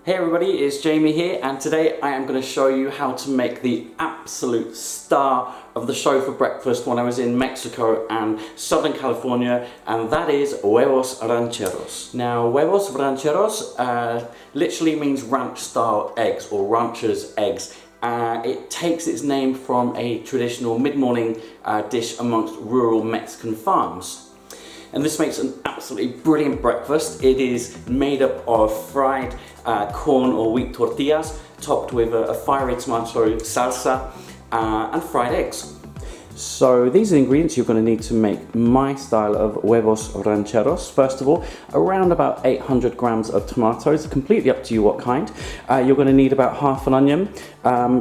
Hey everybody, it's Jamie here, and today I am going to show you how to make the absolute star of the show for breakfast when I was in Mexico and Southern California, and that is Huevos Rancheros. Now, Huevos Rancheros literally means ranch-style eggs or rancher's eggs. It takes its name from a traditional mid-morning dish amongst rural Mexican farms. And this makes an absolutely brilliant breakfast. It is made up of fried corn or wheat tortillas, topped with a fiery tomato salsa and fried eggs. So these are the ingredients you're going to need to make my style of huevos rancheros. First of all, around about 800 grams of tomatoes, completely up to you what kind. You're going to need about half an onion,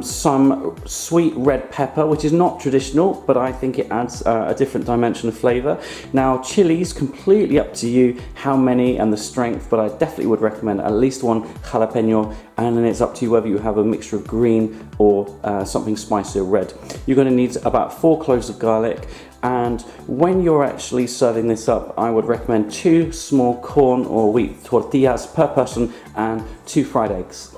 some sweet red pepper, which is not traditional, but I think it adds a different dimension of flavor. Now, chilies, completely up to you how many and the strength, but I definitely would recommend at least one jalapeno, and then it's up to you whether you have a mixture of green or something spicy or red. You're going to need about 4 cloves of garlic, and when you're actually serving this up, I would recommend 2 small corn or wheat tortillas per person and 2 fried eggs.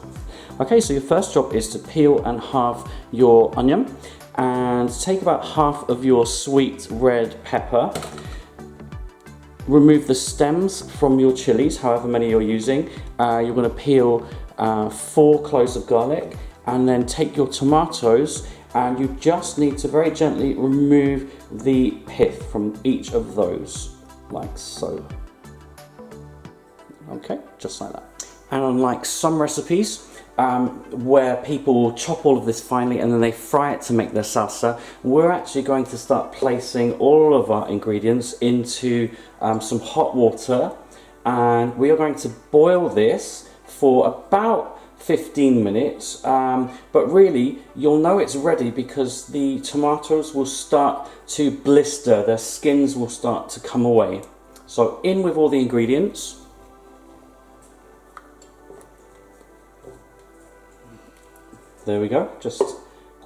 Okay, so your first job is to peel and halve your onion and take about half of your sweet red pepper. Remove the stems from your chilies, however many you're using. You're going to peel 4 cloves of garlic, and then take your tomatoes, and you just need to very gently remove the pith from each of those, like so. Okay, just like that. And unlike some recipes, where people chop all of this finely and then they fry it to make their salsa, we're actually going to start placing all of our ingredients into some hot water, and we are going to boil this for about 15 minutes, but really you'll know it's ready because the tomatoes will start to blister, their skins will start to come away. So in with all the ingredients. There we go, just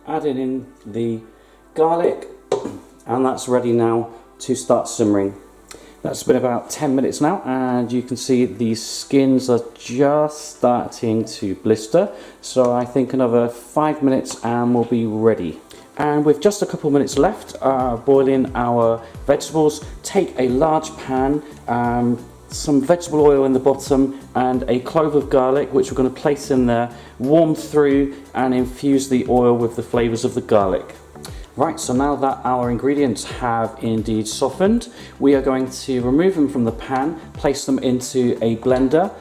adding in the garlic, and that's ready now to start simmering. That's been about 10 minutes now, and you can see the skins are just starting to blister. So I think another 5 minutes and we'll be ready. And with just a couple minutes left, boiling our vegetables, take a large pan, some vegetable oil in the bottom, and a clove of garlic, which we're going to place in there, warm through and infuse the oil with the flavors of the garlic. Right, so now that our ingredients have indeed softened, we are going to remove them from the pan, place them into a blender.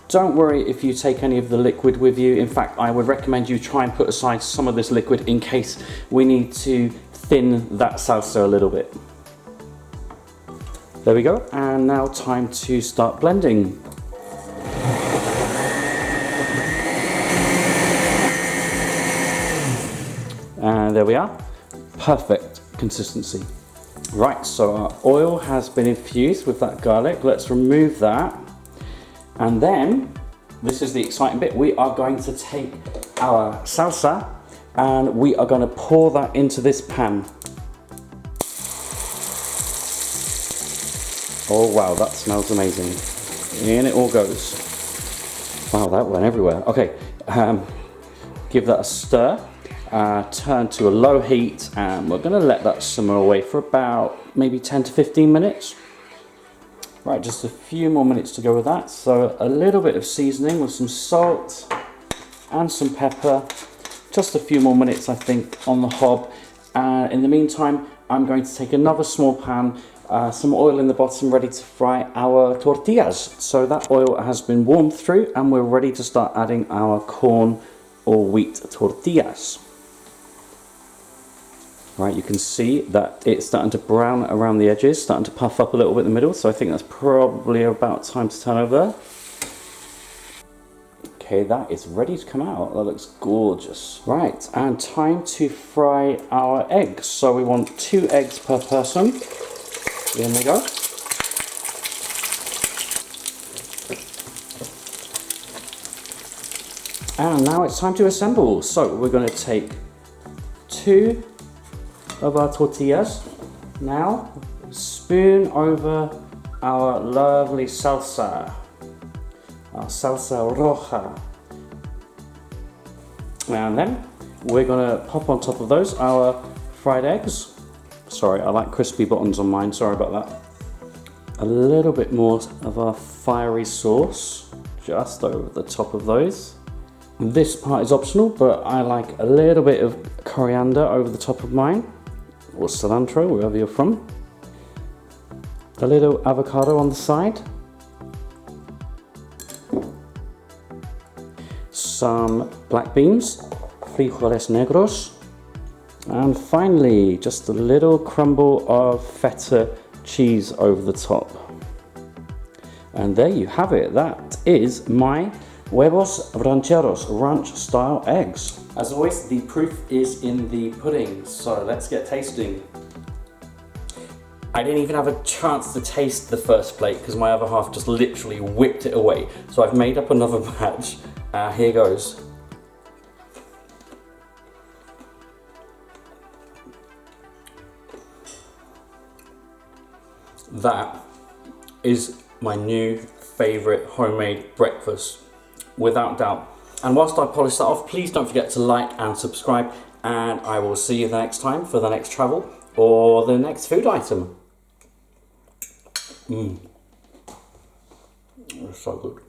Don't worry if you take any of the liquid with you. In fact, I would recommend you try and put aside some of this liquid in case we need to thin that salsa a little bit. There we go, and now time to start blending. And there we are. Perfect consistency. Right, so our oil has been infused with that garlic. Let's remove that. And then, this is the exciting bit, we are going to take our salsa and we are going to pour that into this pan. Oh wow, that smells amazing. In it all goes. Wow, that went everywhere. Okay, give that a stir. Turn to a low heat, and we're going to let that simmer away for about maybe 10 to 15 minutes. Right, just a few more minutes to go with that. So a little bit of seasoning with some salt and some pepper. Just a few more minutes, I think, on the hob. In the meantime, I'm going to take another small pan, some oil in the bottom, ready to fry our tortillas. So that oil has been warmed through, and we're ready to start adding our corn or wheat tortillas. Right, you can see that it's starting to brown around the edges, starting to puff up a little bit in the middle, so I think that's probably about time to turn over. Okay, that is ready to come out. That looks gorgeous. Right, and time to fry our eggs. So we want 2 eggs per person. In they go. And now it's time to assemble. So we're going to take 2 of our tortillas. Now spoon over our lovely salsa, our salsa roja. And then we're gonna pop on top of those our fried eggs. Sorry, I like crispy buttons on mine, sorry about that. A little bit more of our fiery sauce just over the top of those. This part is optional, but I like a little bit of coriander over the top of mine, or cilantro, wherever you're from. A little avocado on the side. Some black beans, frijoles negros. And finally, just a little crumble of feta cheese over the top. And there you have it. That is my Huevos Rancheros, ranch style eggs. As always, the proof is in the pudding, so let's get tasting. I didn't even have a chance to taste the first plate because my other half just literally whipped it away. So I've made up another batch. Here goes. That is my new favourite homemade breakfast, without doubt. And whilst I polish that off, please don't forget to like and subscribe, and I will see you the next time for the next travel or the next food item. It's so good.